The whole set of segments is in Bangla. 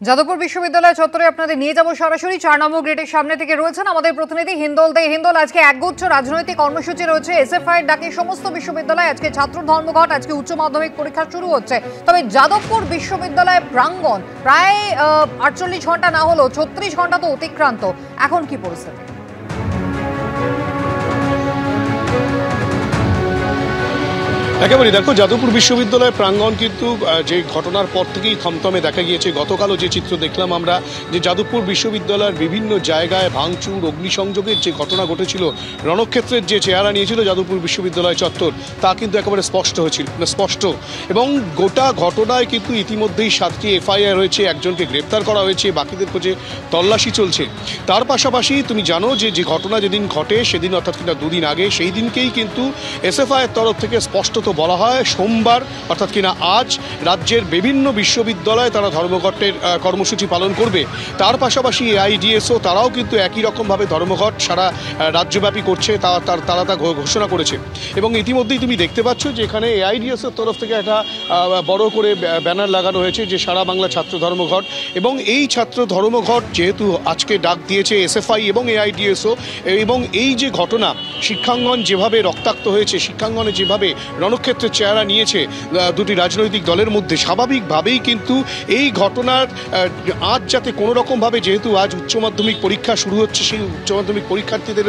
যাদবপুর বিশ্ববিদ্যালয় চত্বরে আপনাদের নিয়ে যাব সরাসরি 4 নম্বর গেটের সামনে থেকে রয়েছেন আমাদের প্রতিনিধি হিন্দল দে। হিন্দল, আজকে একগুচ্ছ রাজনৈতিক কর্মসূচি রয়েছে। এসএফআই এর ডাকে সমস্ত বিশ্ববিদ্যালয় আজকে ছাত্র ধর্মঘট, আজকে উচ্চ মাধ্যমিক পরীক্ষা শুরু হচ্ছে। তবে যাদবপুর বিশ্ববিদ্যালয় প্রাঙ্গণ প্রায় 48 ঘন্টা না হলেও 36 ঘন্টা তো অতিক্রান্ত। এখন কি পরিস্থিতি? একেবারে দেখো, যাদবপুর বিশ্ববিদ্যালয়ের প্রাঙ্গণ কিন্তু যে ঘটনার পর থেকেই থমথমে দেখা গিয়েছে। গতকালও যে চিত্র দেখলাম আমরা, যে যাদবপুর বিশ্ববিদ্যালয়ের বিভিন্ন জায়গায় ভাঙচুর, অগ্নিসংযোগের যে ঘটনা ঘটেছিল, রণক্ষেত্রের যে চেহারা নিয়েছিল যাদবপুর বিশ্ববিদ্যালয় চত্বর, তা কিন্তু একেবারে স্পষ্ট। এবং গোটা ঘটনায় কিন্তু ইতিমধ্যেই 7টি এফআইআর হয়েছে, একজনকে গ্রেপ্তার করা হয়েছে, বাকিদের খোঁজে তল্লাশি চলছে। তার পাশাপাশি তুমি জানো যে ঘটনা যেদিন ঘটে সেদিন, অর্থাৎ কিনা দুদিন আগে, সেই দিনকেই কিন্তু এসএফআই এর তরফ থেকে স্পষ্টত বলা হয় সোমবার অর্থাৎ কিনা আজ রাজ্যের বিভিন্ন বিশ্ববিদ্যালয়ে তারা ধর্মঘটের কর্মসূচি পালন করবে। তার পাশাপাশি এআইডিএসও তারাও কিন্তু একই রকমভাবে ধর্মঘট সারা রাজ্যব্যাপী করছে, তারা তা ঘোষণা করেছে। এবং ইতিমধ্যেই তুমি দেখতে পাচ্ছ যে এখানে এআইডিএসের তরফ থেকে একটা বড় করে ব্যানার লাগানো হয়েছে যে সারা বাংলা ছাত্র ধর্মঘট। এবং এই ছাত্র ধর্মঘট যেহেতু আজকে ডাক দিয়েছে এসএফআই এবং এআইডিএসও, এবং এই যে ঘটনা, শিক্ষাঙ্গন যেভাবে রক্তাক্ত হয়েছে, শিক্ষাঙ্গনে যেভাবে রণক্ষেত্রের চেহারা নিয়েছে দুটি রাজনৈতিক দলের মধ্যে, স্বাভাবিকভাবেই কিন্তু এই ঘটনার আজ যাতে কোনো রকমভাবে, যেহেতু আজ উচ্চ মাধ্যমিক পরীক্ষা শুরু হচ্ছে, সেই উচ্চ মাধ্যমিক পরীক্ষার্থীদের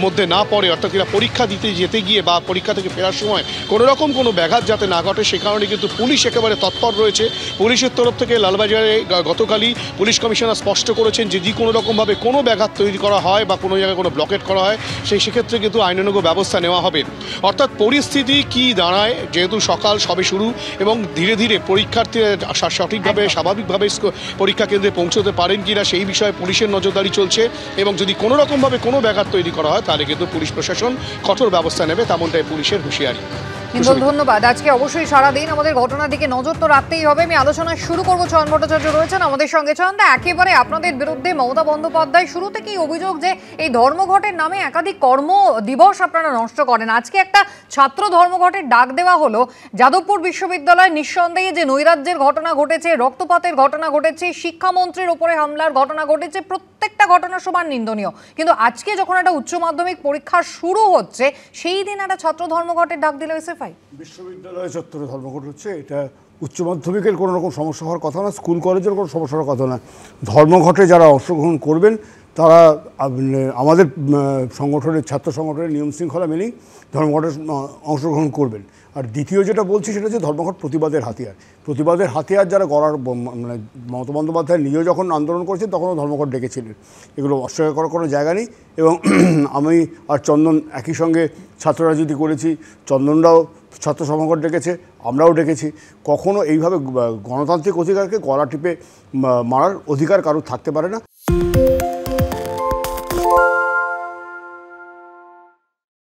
মধ্যে না পড়ে, অর্থাৎ এরা পরীক্ষা দিতে যেতে গিয়ে বা পরীক্ষা থেকে ফেরার সময় কোনো রকম কোনো ব্যাঘাত যাতে না ঘটে, সে কারণে কিন্তু পুলিশ একেবারে তৎপর রয়েছে। পুলিশের তরফ থেকে লালবাজারে গতকালই পুলিশ কমিশনার স্পষ্ট করেছেন যে কোনো রকমভাবে কোনো ব্যাঘাত তৈরি করা হয় বা কোনো জায়গায় কোনো ব্লকেট করা হয়, সেক্ষেত্রে কিন্তু আইনানুগ ব্যবস্থা নেওয়া হবে। অর্থাৎ পরিস্থিতি কি দাঁড়ায়, যেহেতু সকাল সবে শুরু এবং ধীরে ধীরে পরীক্ষার্থীরা সঠিকভাবে স্বাভাবিকভাবে পরীক্ষা কেন্দ্রে পৌঁছতে পারেন কিনা সেই বিষয়ে পুলিশের নজরদারি চলছে। এবং যদি কোনো রকমভাবে কোনো ব্যাঘাত তৈরি করা হয় তাহলে কিন্তু পুলিশ প্রশাসন কঠোর ব্যবস্থা নেবে, তেমনটাই পুলিশের হুঁশিয়ারি। হিন্দল, ধন্যবাদ। আজকে অবশ্যই সারাদিন আমাদের ঘটনার দিকে নজর তো রাখতেই হবে। আমি আলোচনা শুরু করবো, চয়ন ভট্টাচার্য রয়েছেন আমাদের সঙ্গে। চয়নদা, একেবারে আপনাদের বিরুদ্ধে মমতা বন্দ্যোপাধ্যায় শুরু থেকেই অভিযোগ যে এই ধর্মঘটের নামে একাধিক কর্ম দিবস আপনারা নষ্ট করেন। আজকে একটা ছাত্র ধর্মঘটের ডাক দেওয়া হলো। যাদবপুর বিশ্ববিদ্যালয়ে নিঃসন্দেহে যে নৈরাজ্যের ঘটনা ঘটেছে, রক্তপাতের ঘটনা ঘটেছে, শিক্ষামন্ত্রীর ওপরে হামলার ঘটনা ঘটেছে, প্রত্যেকটা ঘটনা সমান নিন্দনীয়। কিন্তু আজকে যখন একটা উচ্চ মাধ্যমিক পরীক্ষা শুরু হচ্ছে, সেই দিন একটা ছাত্র ধর্মঘটের ডাক দিল এসএফআই। বিশ্ববিদ্যালয় চত্বরে ধর্মঘট হচ্ছে, এটা উচ্চ মাধ্যমিকের কোনো রকম সমস্যা হওয়ার কথা না, স্কুল কলেজের কোনো সমস্যা হওয়ার কথা না। ধর্মঘটে যারা অংশগ্রহণ করবেন তারা আমাদের সংগঠনের, ছাত্র সংগঠনের নিয়ম শৃঙ্খলা মেনেই ধর্মঘটে অংশগ্রহণ করবেন। আর দ্বিতীয় যেটা বলছি সেটা হচ্ছে ধর্মঘট প্রতিবাদের হাতিয়ার যারা গড়ার, মানে মমতা বন্দ্যোপাধ্যায় নিজেও যখন আন্দোলন করেছেন তখনও ধর্মঘট ডেকেছিলেন, এগুলো অস্বীকার করার কোনো জায়গা নেই। এবং আমি আর চন্দন একই সঙ্গে ছাত্র রাজনীতি করেছি, চন্দনরাও ছাত্র ধর্মঘট ডেকেছে, আমরাও ডেকেছি। কখনো এইভাবে গণতান্ত্রিক অধিকারকে গলা টিপে মারার অধিকার কারোর থাকতে পারে না।